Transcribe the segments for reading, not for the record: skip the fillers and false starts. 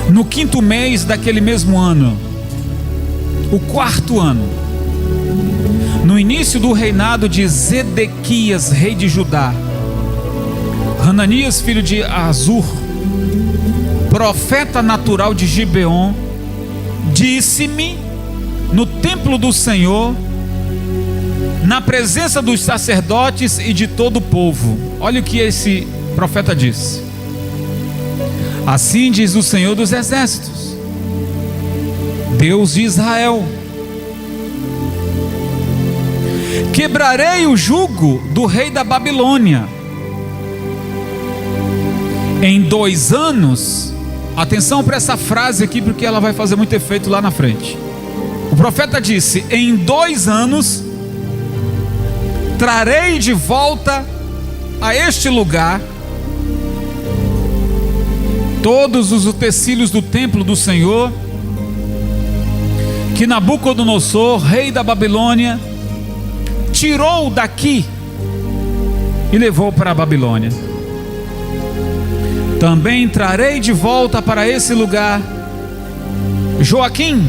no 5º mês daquele mesmo ano, o 4º ano, no início do reinado de Zedequias, rei de Judá, Hananias, filho de Azur, profeta natural de Gibeon, disse-me no templo do Senhor, na presença dos sacerdotes e de todo o povo. Olha o que esse profeta disse: assim diz o Senhor dos exércitos, Deus de Israel: quebrarei o jugo do rei da Babilônia. Em 2 anos, atenção para essa frase aqui, porque ela vai fazer muito efeito lá na frente. O profeta disse: em 2 anos trarei de volta a este lugar todos os utensílios do templo do Senhor, que Nabucodonosor, rei da Babilônia, tirou daqui e levou para a Babilônia. Também trarei de volta para esse lugar Joaquim,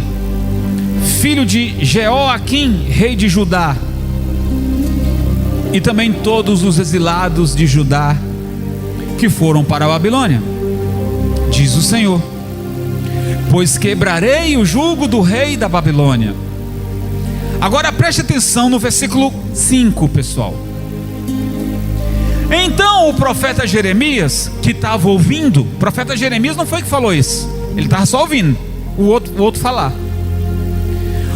filho de Jeoaquim, rei de Judá, e também todos os exilados de Judá que foram para a Babilônia, diz o Senhor, pois quebrarei o jugo do rei da Babilônia. Agora preste atenção no versículo 5, pessoal. Então o profeta Jeremias, que estava ouvindo, o profeta Jeremias não foi que falou isso, ele estava só ouvindo o outro falar.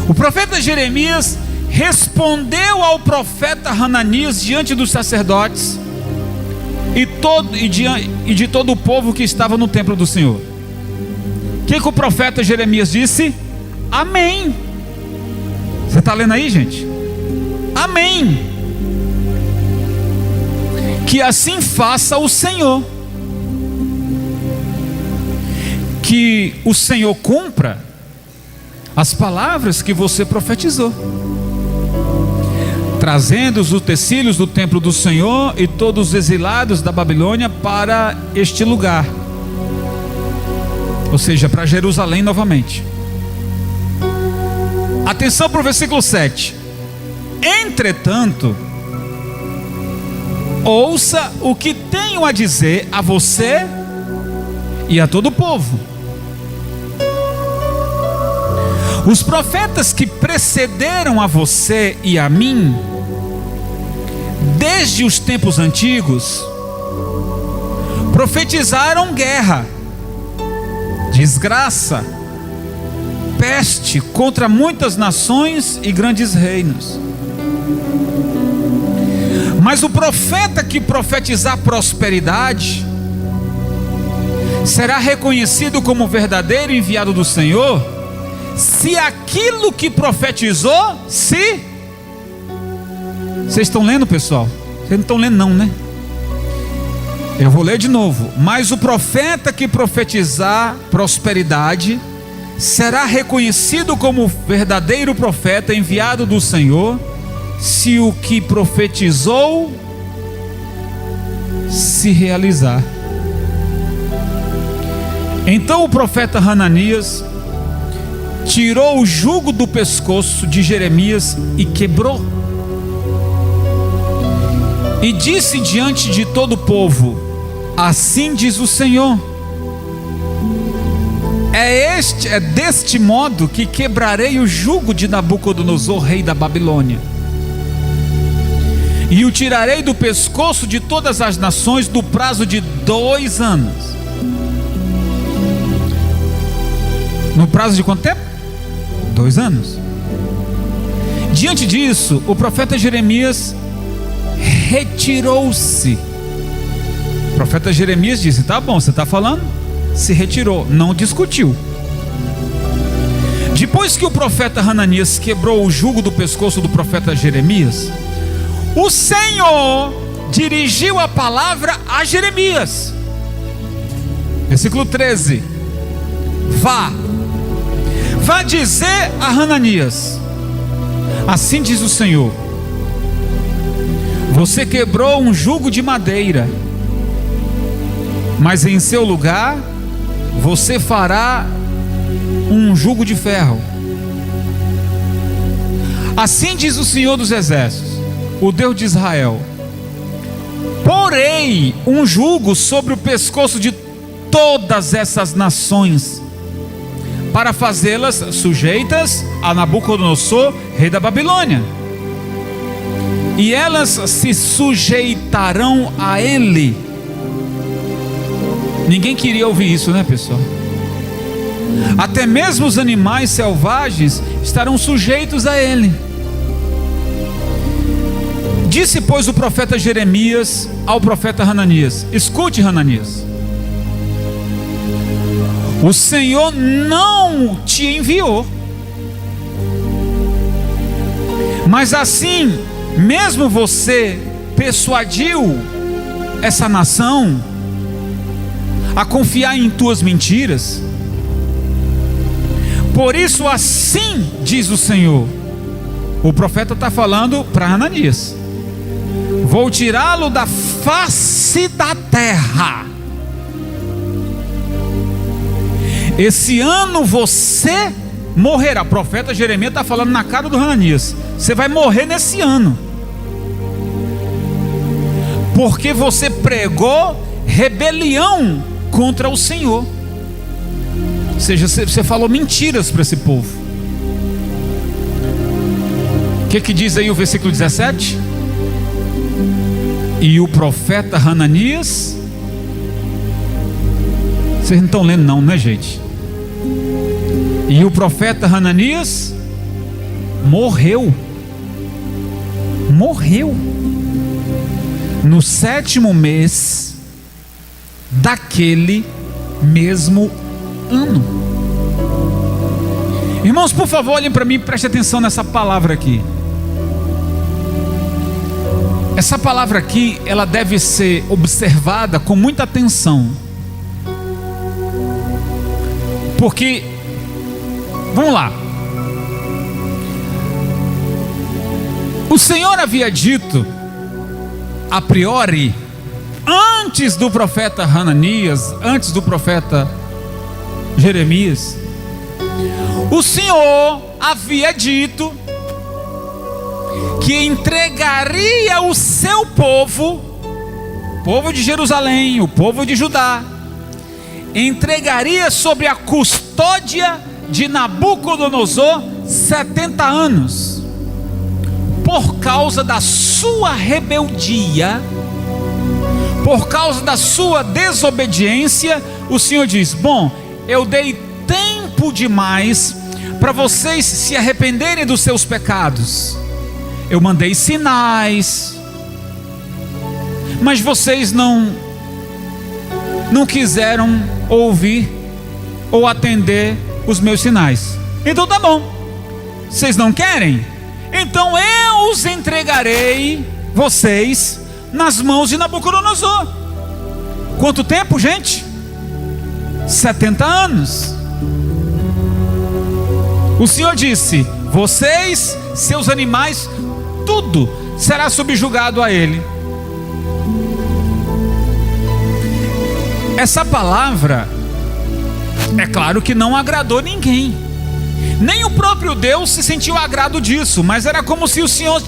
O profeta Jeremias respondeu ao profeta Hananias diante dos sacerdotes e de todo o povo que estava no templo do Senhor. O que o profeta Jeremias disse? Amém. Você está lendo aí, gente? Amém. Que assim faça o Senhor, que o Senhor cumpra as palavras que você profetizou, trazendo os utensílios do templo do Senhor e todos os exilados da Babilônia para este lugar, ou seja, para Jerusalém novamente. Atenção para o versículo 7. Entretanto, ouça o que tenho a dizer a você e a todo o povo. Os profetas que precederam a você e a mim, desde os tempos antigos, profetizaram guerra, desgraça, peste contra muitas nações e grandes reinos. Mas o profeta que profetizar prosperidade será reconhecido como verdadeiro enviado do Senhor, se aquilo que profetizou se... Vocês estão lendo, pessoal? Vocês não estão lendo não, né? Eu vou ler de novo. Mas o profeta que profetizar prosperidade será reconhecido como verdadeiro profeta enviado do Senhor, se o que profetizou se realizar. Então o profeta Hananias tirou o jugo do pescoço de Jeremias e quebrou, e disse diante de todo o povo: assim diz o Senhor, é deste modo que quebrarei o jugo de Nabucodonosor, rei da Babilônia, e o tirarei do pescoço de todas as nações no prazo de 2 anos. No prazo de quanto tempo? 2 anos. Diante disso, o profeta Jeremias retirou-se. O profeta Jeremias disse: tá bom, você está falando? Se retirou, não discutiu. Depois que o profeta Hananias quebrou o jugo do pescoço do profeta Jeremias, o Senhor dirigiu a palavra a Jeremias. Versículo 13: Vá dizer a Hananias: assim diz o Senhor, você quebrou um jugo de madeira, mas em seu lugar você fará um jugo de ferro. Assim diz o Senhor dos Exércitos, o Deus de Israel: porei um jugo sobre o pescoço de todas essas nações, para fazê-las sujeitas a Nabucodonosor, rei da Babilônia, e elas se sujeitarão a ele. Ninguém queria ouvir isso, né, pessoal? Até mesmo os animais selvagens estarão sujeitos a ele. Disse, pois, o profeta Jeremias ao profeta Hananias: escute, Hananias, o Senhor não te enviou, mas assim mesmo você persuadiu essa nação a confiar em tuas mentiras. Por isso, assim diz o Senhor. O profeta está falando para Hananias: vou tirá-lo da face da terra. Esse ano você morrerá. O profeta Jeremias está falando na cara do Hananias: você vai morrer nesse ano, porque você pregou rebelião contra o Senhor. Ou seja, você falou mentiras para esse povo. O que diz aí o versículo 17? E o profeta Hananias, vocês não estão lendo não, né, gente? E o profeta Hananias morreu no 7º mês daquele mesmo ano. Irmãos, por favor, olhem para mim e prestem atenção nessa palavra aqui. Essa palavra aqui, ela deve ser observada com muita atenção, porque, vamos lá, o Senhor havia dito a priori, antes do profeta Hananias, antes do profeta Jeremias, o Senhor havia dito que entregaria o seu povo, povo de Jerusalém, o povo de Judá, entregaria sobre a custódia de Nabucodonosor 70 anos, por causa da sua rebeldia, por causa da sua desobediência. O Senhor diz: bom, eu dei tempo demais para vocês se arrependerem dos seus pecados. Eu mandei sinais, mas vocês não quiseram ouvir ou atender os meus sinais. Então tá bom, vocês não querem? Então eu os entregarei, vocês, nas mãos de Nabucodonosor. Quanto tempo, gente? 70 anos. O Senhor disse: vocês, seus animais, tudo será subjugado a ele. Essa palavra, é claro que não agradou ninguém, nem o próprio Deus se sentiu agrado disso, mas era como se o Senhor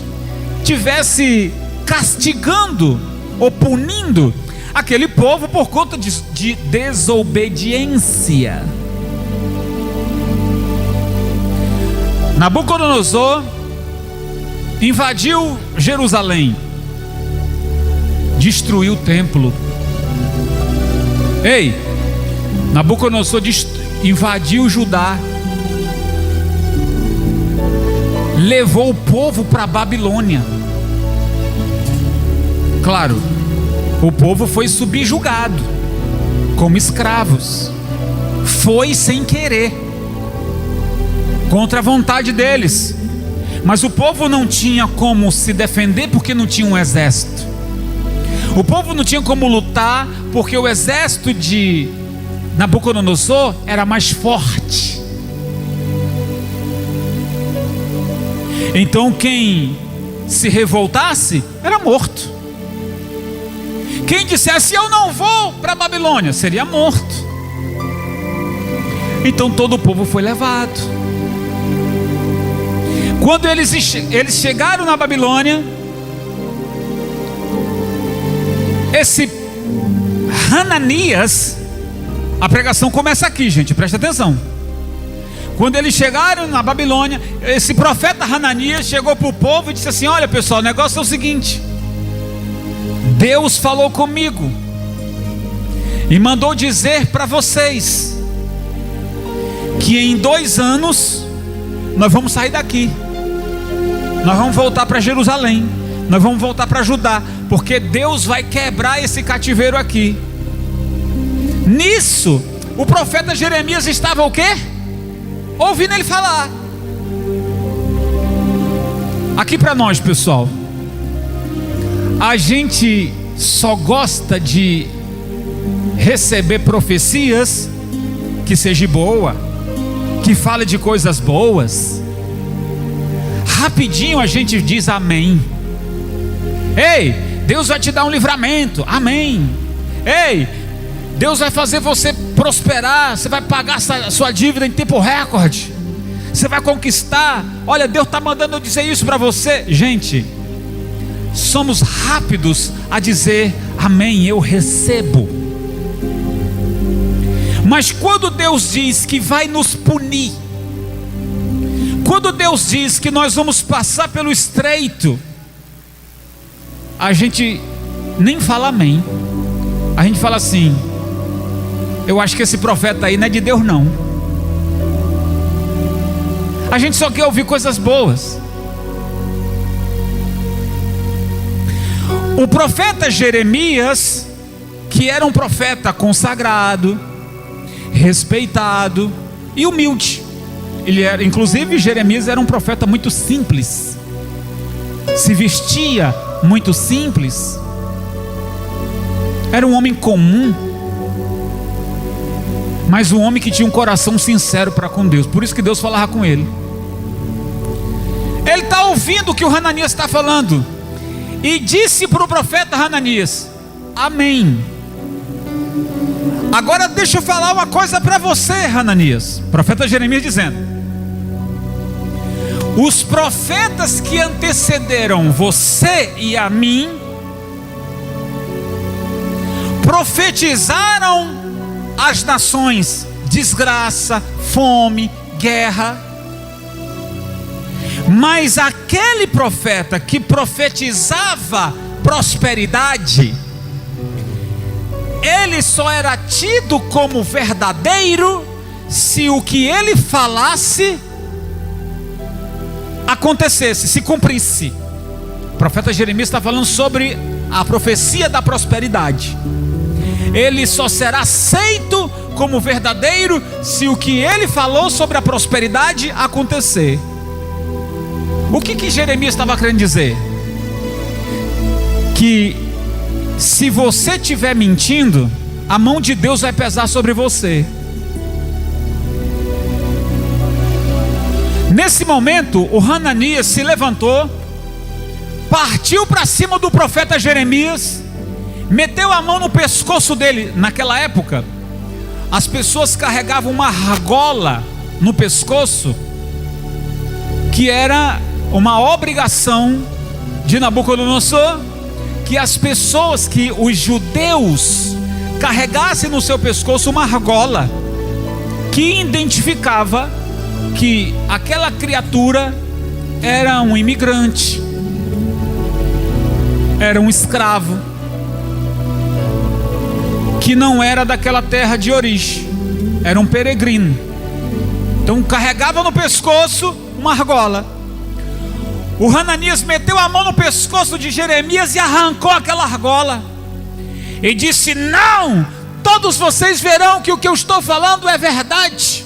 tivesse castigando ou punindo aquele povo por conta de desobediência. Nabucodonosor invadiu Jerusalém, destruiu o templo. Ei, Nabucodonosor invadiu Judá, levou o povo para a Babilônia. Claro, o povo foi subjugado como escravos, foi sem querer, contra a vontade deles. Mas o povo não tinha como se defender, porque não tinha um exército. O povo não tinha como lutar, porque o exército de Nabucodonosor era mais forte. Então quem se revoltasse era morto. Quem dissesse: eu não vou para a Babilônia, seria morto. Então todo o povo foi levado. Quando eles chegaram na Babilônia, esse Hananias, a pregação começa aqui, gente, presta atenção. Quando eles chegaram na Babilônia, esse profeta Hananias chegou para o povo e disse assim: olha pessoal, o negócio é o seguinte, Deus falou comigo e mandou dizer para vocês que em 2 anos nós vamos sair daqui, nós vamos voltar para Jerusalém, nós vamos voltar para Judá, porque Deus vai quebrar esse cativeiro aqui. Nisso, o profeta Jeremias estava o quê? Ouvindo ele falar. Aqui para nós, pessoal, a gente só gosta de receber profecias que seja boa, que fale de coisas boas. Rapidinho a gente diz amém. Ei, Deus vai te dar um livramento, amém. Ei, Deus vai fazer você prosperar, você vai pagar sua dívida em tempo recorde, você vai conquistar. Olha, Deus está mandando eu dizer isso para você. Gente, somos rápidos a dizer amém, eu recebo. Mas quando Deus diz que vai nos punir, quando Deus diz que nós vamos passar pelo estreito, a gente nem fala amém. A gente fala assim: eu acho que esse profeta aí não é de Deus não. A gente só quer ouvir coisas boas. O profeta Jeremias, que era um profeta consagrado, respeitado e humilde. Inclusive Jeremias era um profeta muito simples, se vestia muito simples, era um homem comum, mas um homem que tinha um coração sincero para com Deus. Por isso que Deus falava com ele. Ele está ouvindo o que o Hananias está falando, e disse para o profeta Hananias: amém. Agora deixa eu falar uma coisa para você, Hananias. Profeta Jeremias dizendo: os profetas que antecederam você e a mim profetizaram as nações desgraça, fome, guerra. Mas aquele profeta que profetizava prosperidade, ele só era tido como verdadeiro se o que ele falasse acontecesse, se cumprisse. O profeta Jeremias está falando sobre a profecia da prosperidade. Ele só será aceito como verdadeiro se o que ele falou sobre a prosperidade acontecer. O que Jeremias estava querendo dizer? Que se você estiver mentindo, a mão de Deus vai pesar sobre você. Nesse momento, o Hananias se levantou, partiu para cima do profeta Jeremias, meteu a mão no pescoço dele. Naquela época, as pessoas carregavam uma argola no pescoço, que era uma obrigação de Nabucodonosor, que as pessoas, que os judeus carregassem no seu pescoço uma argola que identificava que aquela criatura era um imigrante, era um escravo, que não era daquela terra de origem, era um peregrino. Então carregava no pescoço uma argola. O Hananias meteu a mão no pescoço de Jeremias e arrancou aquela argola e disse: não, todos vocês verão que o que eu estou falando é verdade,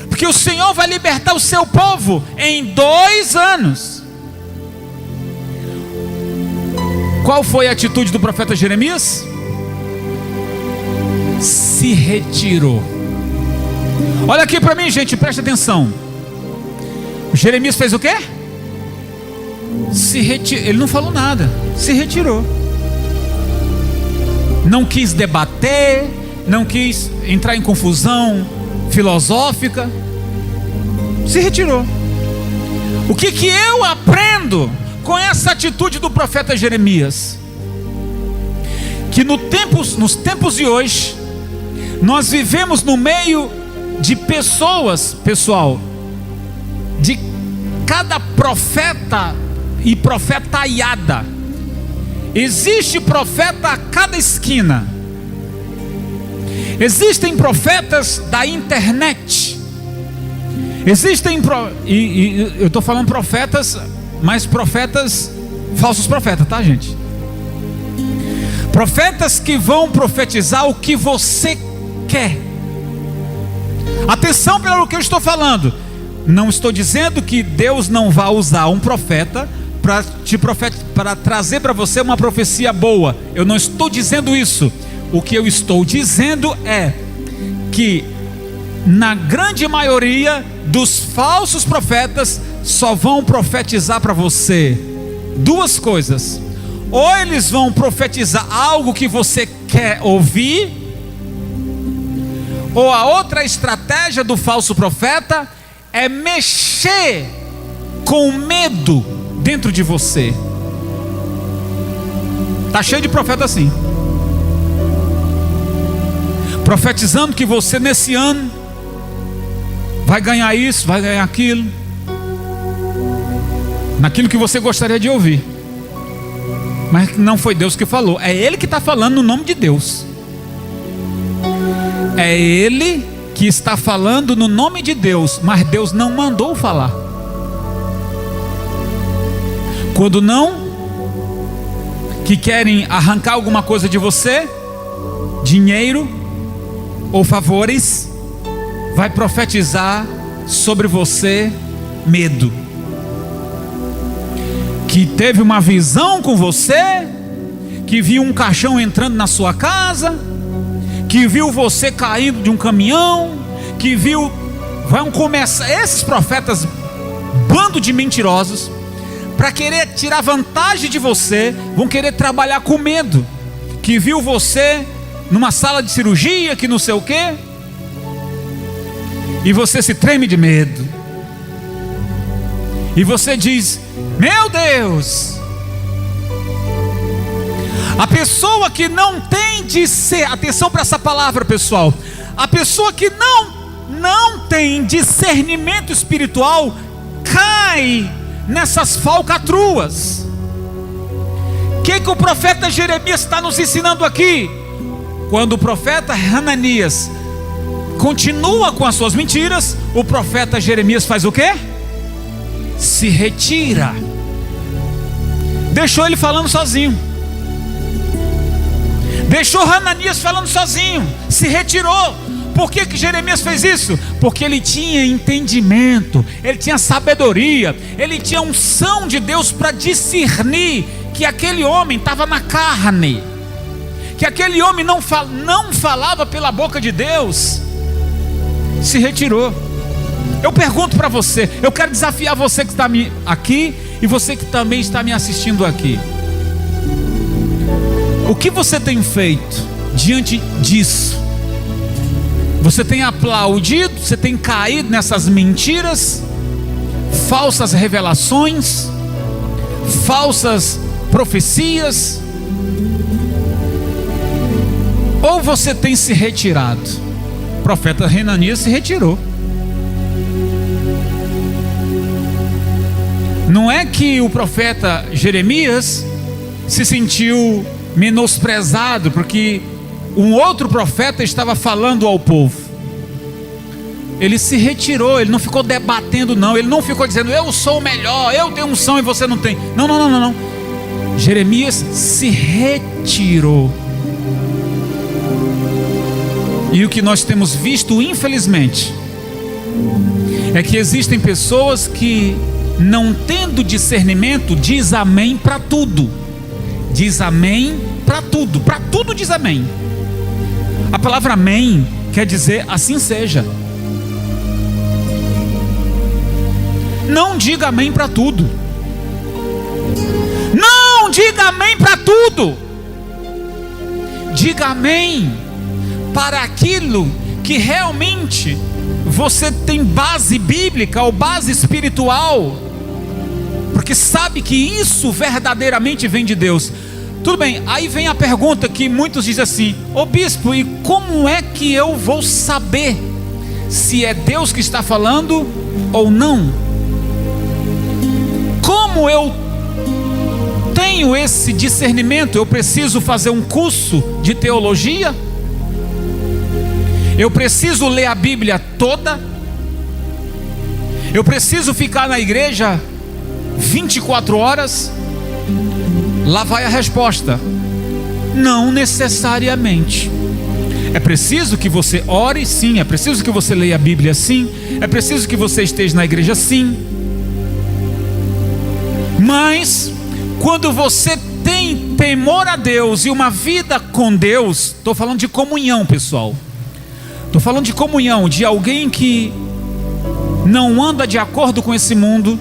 porque o Senhor vai libertar o seu povo em 2 anos. Qual foi a atitude do profeta Jeremias? Se retirou. Olha aqui para mim, gente, presta atenção. O Jeremias fez o quê? Se retirou. Ele não falou nada, se retirou. Não quis debater, não quis entrar em confusão filosófica, se retirou. O que eu aprendo com essa atitude do profeta Jeremias? Que nos tempos de hoje, nós vivemos no meio de pessoas, pessoal, de cada profeta e profetaiada. Existe profeta a cada esquina. Existem profetas da internet. Existem eu estou falando profetas, mas profetas, falsos profetas, tá, gente? Profetas que vão profetizar o que você quer. Atenção pelo que eu estou falando. Não estou dizendo que Deus não vai usar um profeta para trazer para você uma profecia boa. Eu não estou dizendo isso. O que eu estou dizendo é que na grande maioria dos falsos profetas só vão profetizar para você duas coisas: ou eles vão profetizar algo que você quer ouvir, ou a outra estratégia do falso profeta é mexer com medo dentro de você. Tá cheio de profeta assim, profetizando que você nesse ano vai ganhar isso, vai ganhar aquilo, naquilo que você gostaria de ouvir. Mas não foi Deus que falou, é Ele que está falando no nome de Deus. É Ele que está falando no nome de Deus, mas Deus não mandou falar. Quando não, que querem arrancar alguma coisa de você, dinheiro ou favores, vai profetizar sobre você medo. Que teve uma visão com você, que viu um caixão entrando na sua casa, que viu você caindo de um caminhão, que viu, vão começar, esses profetas, bando de mentirosos, para querer tirar vantagem de você, vão querer trabalhar com medo, que viu você numa sala de cirurgia, que não sei o quê, e você se treme de medo, e você diz: meu Deus. A pessoa que não tem de ser, atenção para essa palavra, pessoal, a pessoa que não tem discernimento espiritual cai nessas falcatruas. O que o profeta Jeremias está nos ensinando aqui? Quando o profeta Hananias continua com as suas mentiras, o profeta Jeremias faz o quê? Se retira. Deixou ele falando sozinho. Deixou Hananias falando sozinho. Se retirou. Por que Jeremias fez isso? Porque ele tinha entendimento, ele tinha sabedoria, ele tinha unção de Deus para discernir que aquele homem estava na carne, que aquele homem não falava pela boca de Deus. Se retirou. Eu pergunto para você, eu quero desafiar você que está aqui e você que também está me assistindo aqui. O que você tem feito diante disso? Você tem aplaudido, você tem caído nessas mentiras, falsas revelações, falsas profecias, ou você tem se retirado? O profeta Hananias se retirou. Não é que o profeta Jeremias se sentiu menosprezado porque um outro profeta estava falando ao povo. Ele se retirou, ele não ficou debatendo não, ele não ficou dizendo: eu sou o melhor, eu tenho unção e você não tem. Não. Jeremias se retirou. E o que nós temos visto, infelizmente, é que existem pessoas que, não tendo discernimento, diz amém para tudo. Diz amém para tudo diz amém. A palavra amém quer dizer assim seja. Não diga amém para tudo. Não diga amém para tudo. Diga amém para aquilo que realmente você tem base bíblica ou base espiritual, porque sabe que isso verdadeiramente vem de Deus. Tudo bem, aí vem a pergunta que muitos dizem assim: ô bispo, e como é que eu vou saber se é Deus que está falando ou não? Como eu tenho esse discernimento? Eu preciso fazer um curso de teologia? Eu preciso ler a Bíblia toda? Eu preciso ficar na igreja 24 horas? Lá vai a resposta: não necessariamente. É preciso que você ore, sim. É preciso que você leia a Bíblia, sim. É preciso que você esteja na igreja, sim. Mas quando você tem temor a Deus e uma vida com Deus, estou falando de comunhão, pessoal. Estou falando de comunhão, de alguém que não anda de acordo com esse mundo.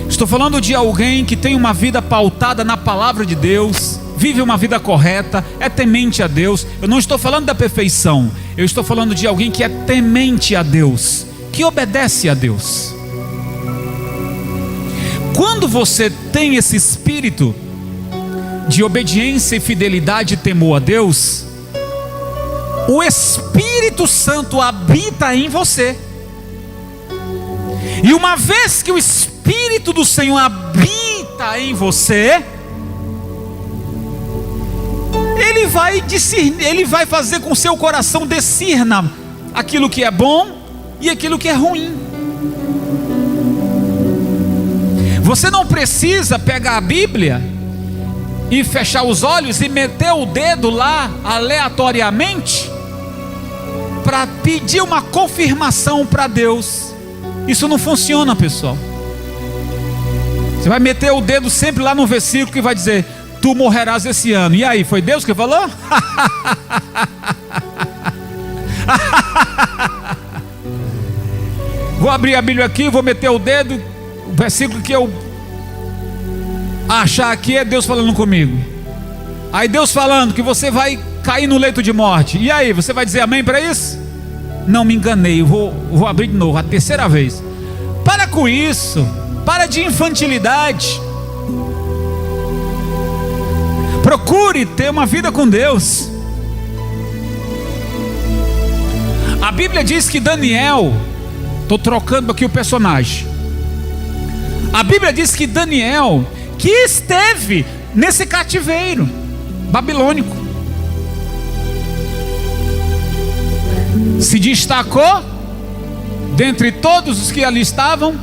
Estou falando de alguém que tem uma vida pautada na palavra de Deus, vive uma vida correta, é temente a Deus. Eu não estou falando da perfeição, eu estou falando de alguém que é temente a Deus, que obedece a Deus. Quando você tem esse espírito de obediência e fidelidade e temor a Deus, o Espírito Santo habita em você. E uma vez que o Espírito do Senhor habita em você, Ele vai discernir, Ele vai fazer com que o seu coração discerna aquilo que é bom e aquilo que é ruim. Você não precisa pegar a Bíblia e fechar os olhos e meter o dedo lá aleatoriamente para pedir uma confirmação para Deus. Isso não funciona, pessoal. Você vai meter o dedo sempre lá no versículo que vai dizer: tu morrerás esse ano. E aí, foi Deus que falou? Vou abrir a Bíblia aqui, vou meter o dedo, o versículo que eu achar aqui é Deus falando comigo. Aí Deus falando que você vai cair no leito de morte. E aí, você vai dizer amém para isso? Não, me enganei, vou abrir de novo, a terceira vez. Para com isso, para de infantilidade. Procure ter uma vida com Deus. A Bíblia diz que Daniel, estou trocando aqui o personagem. A Bíblia diz que Daniel, que esteve nesse cativeiro babilônico, se destacou dentre todos os que ali estavam,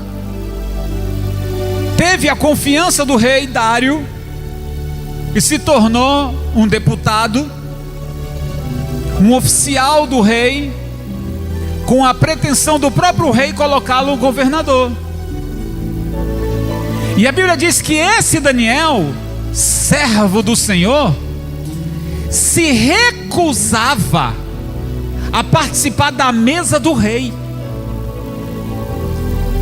teve a confiança do rei Dário e se tornou um deputado, um oficial do rei, com a pretensão do próprio rei colocá-lo governador. E a Bíblia diz que esse Daniel, servo do Senhor, se recusava a participar da mesa do rei.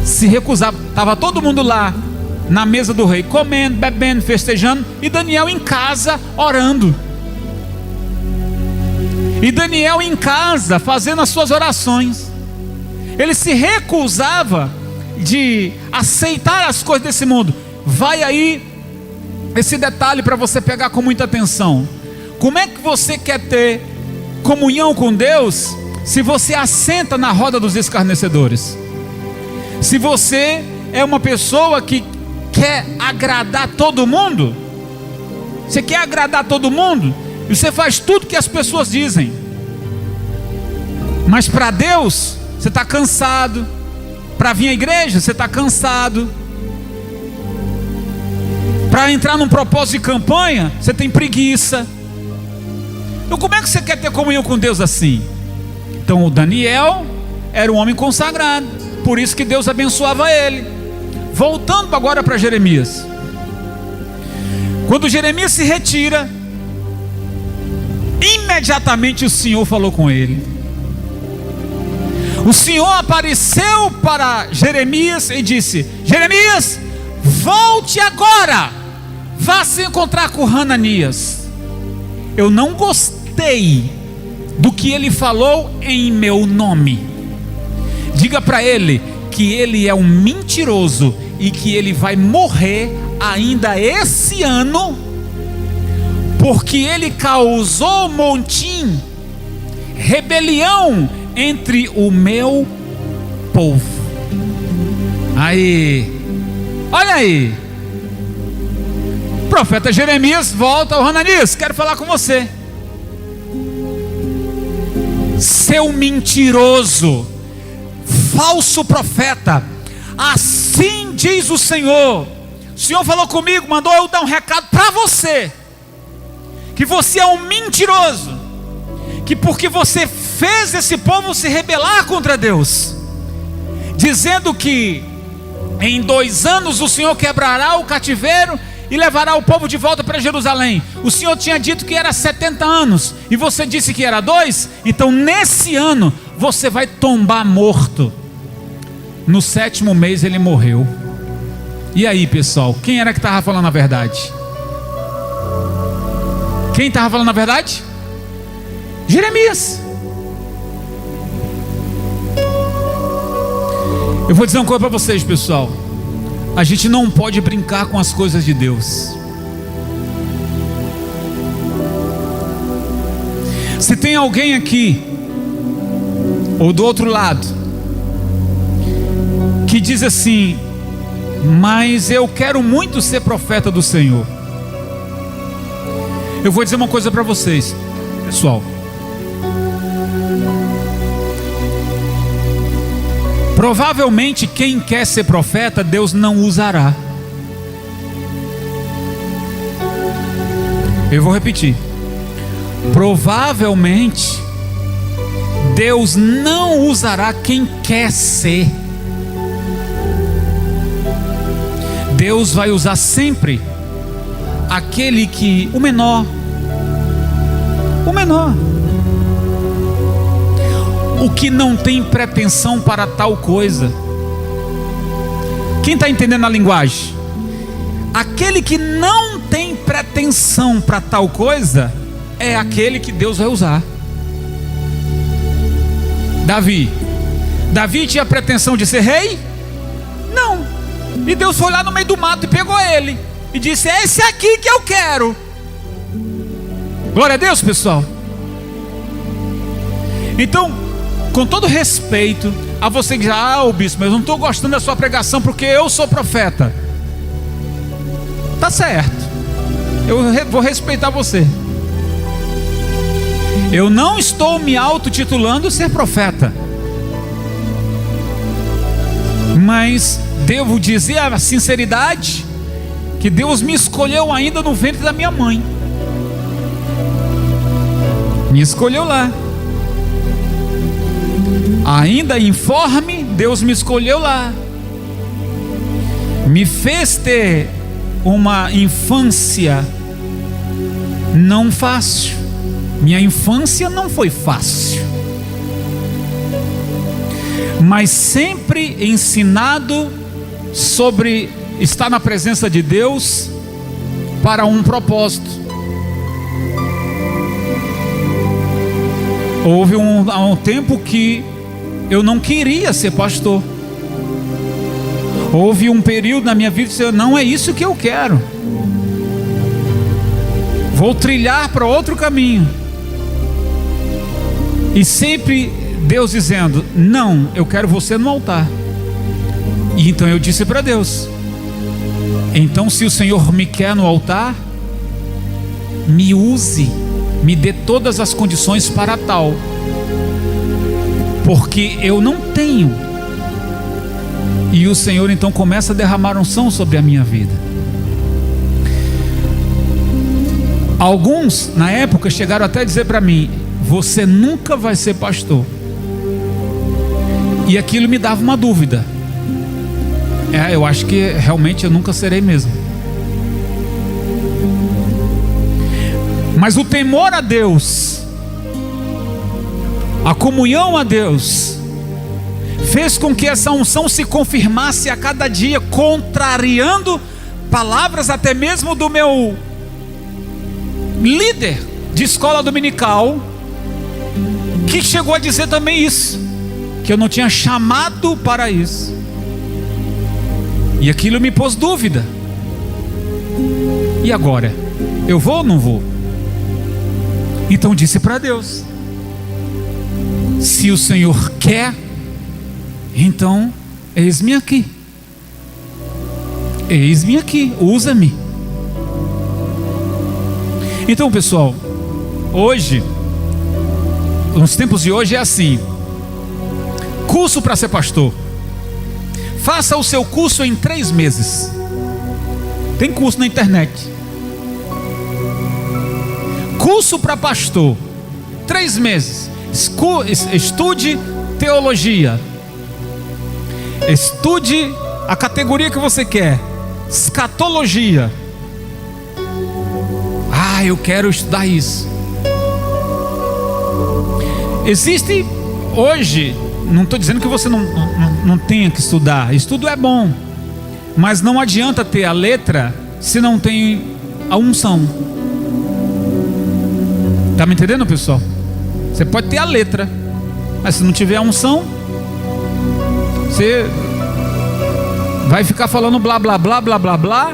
Se recusava. Estava todo mundo lá na mesa do rei, comendo, bebendo, festejando, e Daniel em casa orando. E Daniel em casa fazendo as suas orações. Ele se recusava de aceitar as coisas desse mundo. Vai aí esse detalhe para você pegar com muita atenção. Como é que você quer ter comunhão com Deus se você assenta na roda dos escarnecedores? Se você é uma pessoa que quer agradar todo mundo, você quer agradar todo mundo e você faz tudo que as pessoas dizem, mas para Deus você está cansado. Para vir à igreja você está cansado. Para entrar num propósito de campanha você tem preguiça. Então como é que você quer ter comunhão com Deus assim? Então o Daniel era um homem consagrado, por isso que Deus abençoava ele. Voltando agora para Jeremias. Quando Jeremias se retira, imediatamente o Senhor falou com ele. O Senhor apareceu para Jeremias e disse: Jeremias, volte agora, vá se encontrar com Hananias. Eu não gostei do que ele falou em meu nome. Diga para ele que ele é um mentiroso e que ele vai morrer ainda esse ano, porque ele causou motim, rebelião entre o meu povo. Aí, olha aí, profeta Jeremias volta ao Hananias: quero falar com você, seu mentiroso, falso profeta, assim diz o Senhor falou comigo, mandou eu dar um recado para você, que você é um mentiroso, que porque você fez esse povo se rebelar contra Deus, dizendo que em 2 anos o Senhor quebrará o cativeiro e levará o povo de volta para Jerusalém. O Senhor tinha dito que era 70 anos, e você disse que era 2, então nesse ano você vai tombar morto. No 7º mês ele morreu. E aí, pessoal, quem era que estava falando a verdade? Quem estava falando a verdade? Jeremias. Eu vou dizer uma coisa para vocês, pessoal: a gente não pode brincar com as coisas de Deus. Se tem alguém aqui, ou do outro lado, que diz assim: mas eu quero muito ser profeta do Senhor. Eu vou dizer uma coisa para vocês, pessoal. Provavelmente quem quer ser profeta, Deus não usará. Eu vou repetir. Provavelmente Deus não usará quem quer ser. Deus vai usar sempre aquele que, o menor, o que não tem pretensão para tal coisa. Quem está entendendo a linguagem? Aquele que não tem pretensão para tal coisa é aquele que Deus vai usar. Davi tinha pretensão de ser rei? Não. E Deus foi lá no meio do mato e pegou ele e disse: é esse aqui que eu quero. Glória a Deus, pessoal. Então, com todo respeito a você que diz: o bispo, mas eu não estou gostando da sua pregação porque eu sou profeta. Tá certo, eu vou respeitar você. Eu não estou me autotitulando ser profeta, mas devo dizer a sinceridade que Deus me escolheu ainda no ventre da minha mãe. Me escolheu lá, ainda informe, Deus me escolheu lá, me fez ter uma infância não fácil. Minha infância não foi fácil, mas sempre ensinado sobre estar na presença de Deus para um propósito. Houve um tempo que eu não queria ser pastor. Houve um período na minha vida que eu disse: não é isso que eu quero, vou trilhar para outro caminho. E sempre Deus dizendo: não, eu quero você no altar. E então eu disse para Deus: então se o Senhor me quer no altar, me use, me dê todas as condições para tal, porque eu não tenho. E o Senhor então começa a derramar unção sobre a minha vida. Alguns na época chegaram até a dizer para mim: você nunca vai ser pastor. E aquilo me dava uma dúvida. Eu acho que realmente eu nunca serei mesmo. Mas o temor a Deus, a comunhão a Deus, fez com que essa unção se confirmasse a cada dia, contrariando palavras até mesmo do meu líder de escola dominical, que chegou a dizer também isso, que eu não tinha chamado para isso. E aquilo me pôs dúvida. E agora? Eu vou ou não vou? Então disse para Deus: se o Senhor quer, então eis-me aqui. Eis-me aqui, usa-me. Então, pessoal, hoje, nos tempos de hoje é assim: curso para ser pastor. Faça o seu curso em 3 meses. Tem curso na internet. Curso para pastor, 3 meses. Estude teologia. Estude a categoria que você quer. Escatologia. Ah, eu quero estudar isso. Existe hoje, não estou dizendo que você não tenha que estudar. Estudo é bom, mas não adianta ter a letra se não tem a unção. Está me entendendo, pessoal? Você pode ter a letra, mas se não tiver a unção, você vai ficar falando blá blá blá blá blá blá,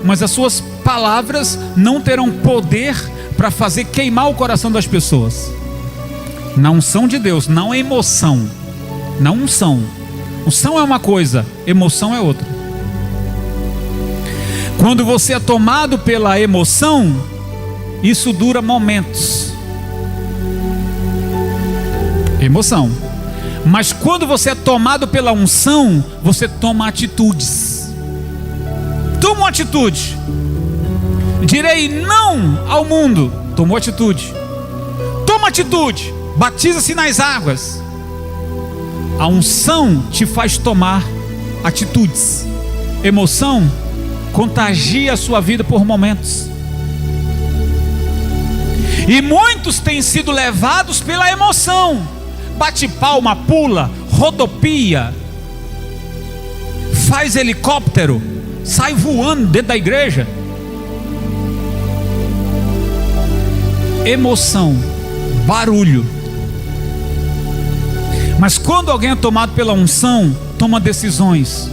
mas as suas palavras não terão poder para fazer queimar o coração das pessoas. Na unção de Deus, não é emoção. Na unção. Unção é uma coisa, emoção é outra. Quando você é tomado pela emoção, isso dura momentos. Emoção. Mas quando você é tomado pela unção, você toma atitudes. Toma uma atitude. Direi não ao mundo. Tomou atitude. Toma atitude. Batiza-se nas águas. A unção te faz tomar atitudes. Emoção contagia a sua vida por momentos. E muitos têm sido levados pela emoção. Bate palma, pula, rodopia, faz helicóptero, sai voando dentro da igreja. Emoção, barulho. Mas quando alguém é tomado pela unção, toma decisões.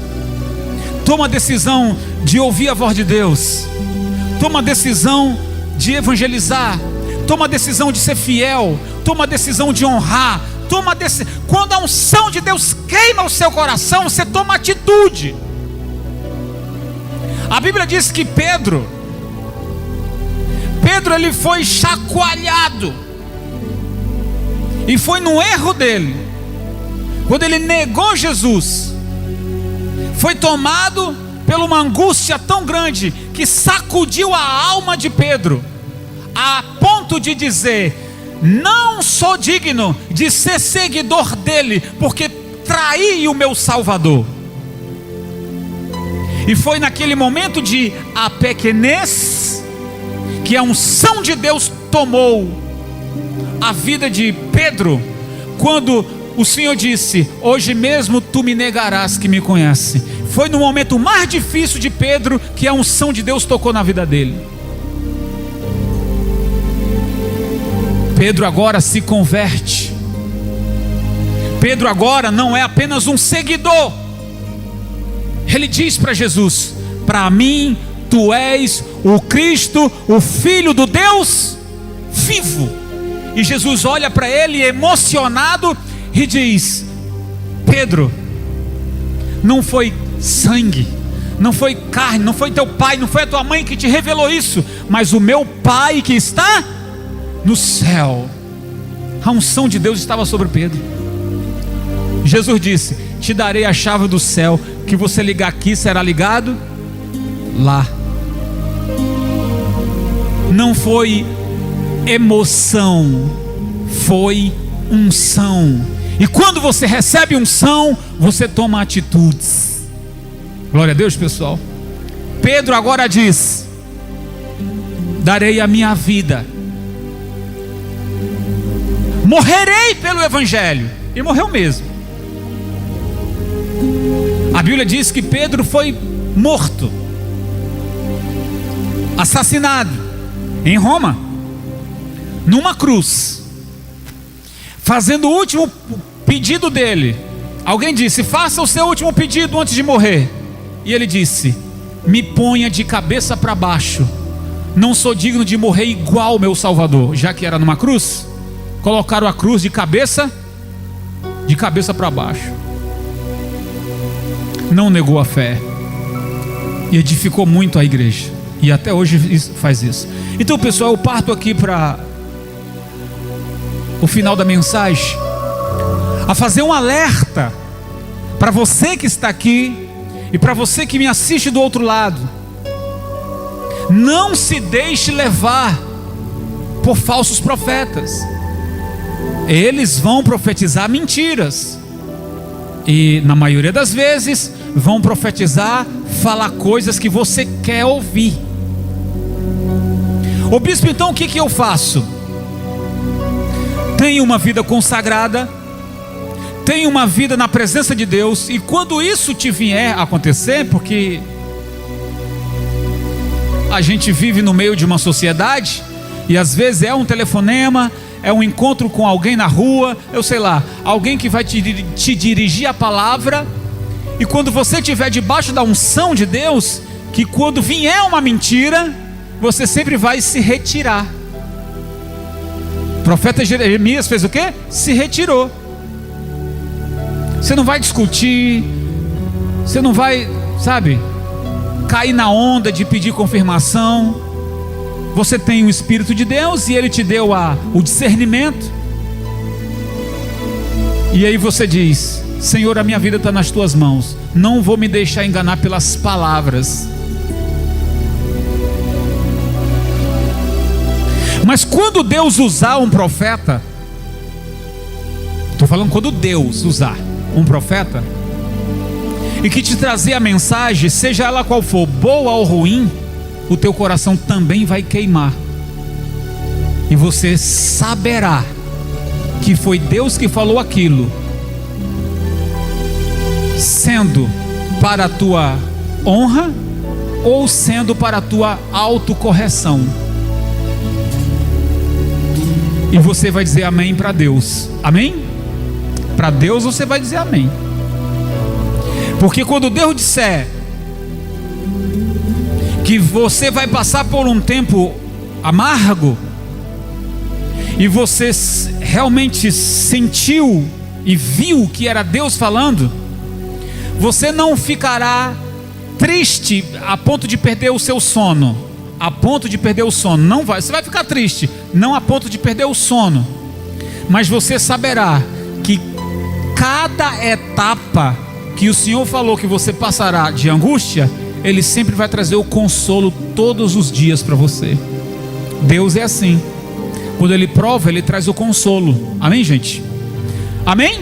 Toma a decisão de ouvir a voz de Deus. Toma a decisão de evangelizar. Toma a decisão de ser fiel. Toma a decisão de honrar. Quando a unção de Deus queima o seu coração, você toma atitude. A Bíblia diz que Pedro ele foi chacoalhado. E foi no erro dele, quando ele negou Jesus, foi tomado por uma angústia tão grande que sacudiu a alma de Pedro, a ponto de dizer: não sou digno de ser seguidor dele, porque traí o meu Salvador. E foi naquele momento de apequenez que a unção de Deus tomou a vida de Pedro, quando o Senhor disse: hoje mesmo tu me negarás que me conhece. Foi no momento mais difícil de Pedro que a unção de Deus tocou na vida dele. Pedro agora se converte. Pedro agora não é apenas um seguidor. Ele diz para Jesus: para mim tu és o Cristo, o Filho do Deus vivo. E Jesus olha para ele emocionado e diz: Pedro, não foi sangue, não foi carne, não foi teu pai, não foi a tua mãe que te revelou isso, mas o meu Pai que está no céu. A unção de Deus estava sobre Pedro. Jesus disse: te darei a chave do céu, que você ligar aqui será ligado lá. Não foi emoção, foi unção. E quando você recebe unção, você toma atitudes. Glória a Deus, pessoal. Pedro agora diz: darei a minha vida, morrerei pelo evangelho. E morreu mesmo. A Bíblia diz que Pedro foi morto, assassinado em Roma, numa cruz. fazendo o último pedido dele. Alguém disse: faça o seu último pedido antes de morrer. E ele disse: me ponha de cabeça para baixo, não sou digno de morrer igual meu Salvador. Já que era numa cruz, colocaram a cruz de cabeça para baixo. Não negou a fé e edificou muito a igreja, e até hoje faz isso. Então, pessoal, eu parto aqui para o final da mensagem, a fazer um alerta para você que está aqui e para você que me assiste do outro lado. Não se deixe levar por falsos profetas. Eles vão profetizar mentiras, e na maioria das vezes vão profetizar, falar coisas que você quer ouvir. Ô bispo, então o que eu faço? Tenha uma vida consagrada, tenha uma vida na presença de Deus, e quando isso te vier a acontecer, porque a gente vive no meio de uma sociedade, e às vezes é um telefonema, é um encontro com alguém na rua, eu sei lá, alguém que vai te dirigir a palavra, e quando você estiver debaixo da unção de Deus, que quando vier uma mentira, você sempre vai se retirar. O profeta Jeremias fez o quê? Se retirou. Você não vai discutir, você não vai, cair na onda de pedir confirmação. Você tem o Espírito de Deus e Ele te deu o discernimento. E aí você diz: Senhor, a minha vida está nas Tuas mãos, não vou me deixar enganar pelas palavras. Mas quando Deus usar um profeta, estou falando quando Deus usar um profeta, e que te trazer a mensagem, seja ela qual for, boa ou ruim, o teu coração também vai queimar, e você saberá que foi Deus que falou aquilo, sendo para a tua honra ou sendo para a tua autocorreção. E você vai dizer amém para Deus. Amém? Para Deus você vai dizer amém. Porque quando Deus disser que você vai passar por um tempo amargo, e você realmente sentiu e viu que era Deus falando, você não ficará triste a ponto de perder o seu sono. A ponto de perder o sono, não vai. Você vai ficar triste, não a ponto de perder o sono, mas você saberá que cada etapa que o Senhor falou que você passará de angústia, Ele sempre vai trazer o consolo todos os dias para você. Deus é assim. Quando Ele prova, Ele traz o consolo. Amém, gente? Amém?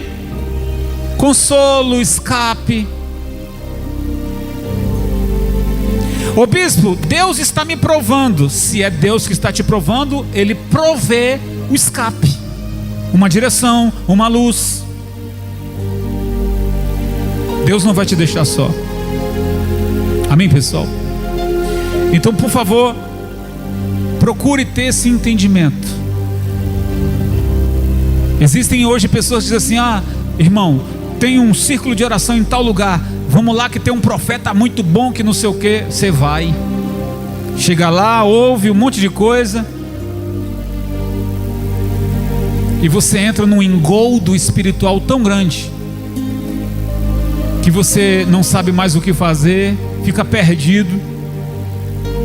Consolo, escape. Ô bispo, Deus está me provando. Se é Deus que está te provando, Ele provê o escape, uma direção, uma luz. Deus não vai te deixar só. Amém, pessoal? Então, por favor, procure ter esse entendimento. Existem hoje pessoas que dizem assim: irmão, tem um círculo de oração em tal lugar, vamos lá que tem um profeta muito bom que não sei o que. Você vai, chega lá, ouve um monte de coisa, e você entra num engoldo espiritual tão grande, que você não sabe mais o que fazer, fica perdido,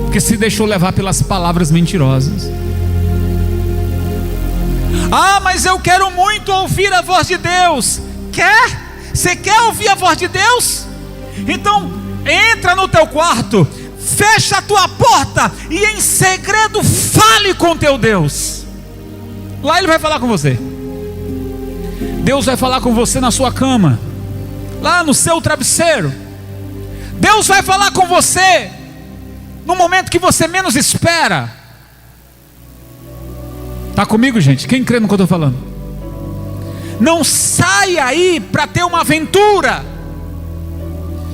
porque se deixou levar pelas palavras mentirosas. Mas eu quero muito ouvir a voz de Deus. Quer? Você quer ouvir a voz de Deus? Então entra no teu quarto, fecha a tua porta e em segredo fale com teu Deus. Lá Ele vai falar com você. Deus vai falar com você na sua cama, lá no seu travesseiro. Deus vai falar com você no momento que você menos espera. Está comigo, gente? Quem crê no que eu estou falando? Não saia aí para ter uma aventura,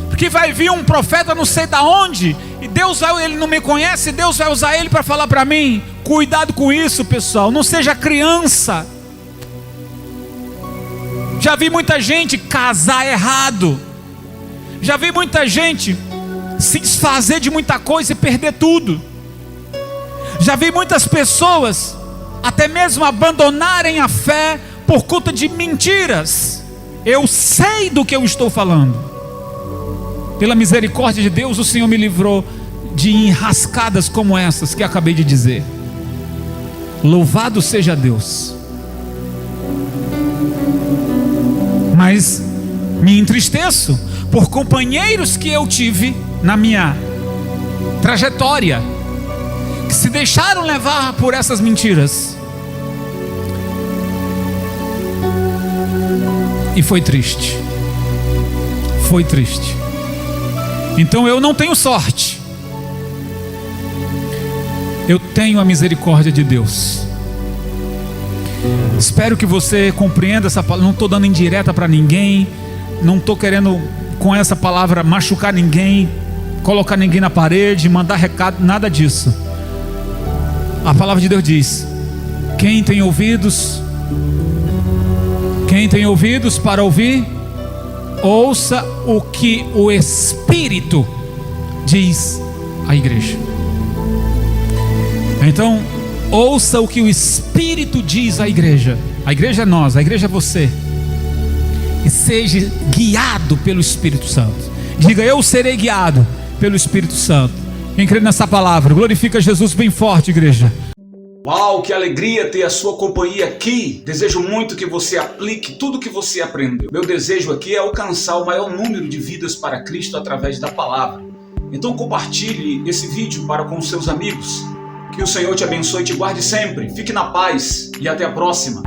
porque vai vir um profeta não sei da onde, e Deus vai, ele não me conhece, Deus vai usar ele para falar para mim. Cuidado com isso, pessoal. Não seja criança. Já vi muita gente casar errado. Já vi muita gente se desfazer de muita coisa e perder tudo. Já vi muitas pessoas até mesmo abandonarem a fé por conta de mentiras. Eu sei do que eu estou falando. Pela misericórdia de Deus, o Senhor me livrou de enrascadas como essas que acabei de dizer. Louvado seja Deus. Mas me entristeço por companheiros que eu tive na minha trajetória, que se deixaram levar por essas mentiras. E foi triste. Foi triste. Então eu não tenho sorte. Eu tenho a misericórdia de Deus. Espero que você compreenda essa palavra. Não estou dando indireta para ninguém. Não estou querendo com essa palavra machucar ninguém, colocar ninguém na parede, mandar recado, nada disso. A palavra de Deus diz: quem tem ouvidos para ouvir, ouça o que o Espírito diz à igreja. Então, ouça o que o Espírito diz à igreja. A igreja é nós, a igreja é você. E seja guiado pelo Espírito Santo. Diga: eu serei guiado pelo Espírito Santo. Quem crê nessa palavra, glorifica Jesus bem forte, igreja. Uau, que alegria ter a sua companhia aqui. Desejo muito que você aplique tudo que você aprendeu. Meu desejo aqui é alcançar o maior número de vidas para Cristo através da palavra. Então compartilhe esse vídeo para com seus amigos. Que o Senhor te abençoe e te guarde sempre. Fique na paz e até a próxima.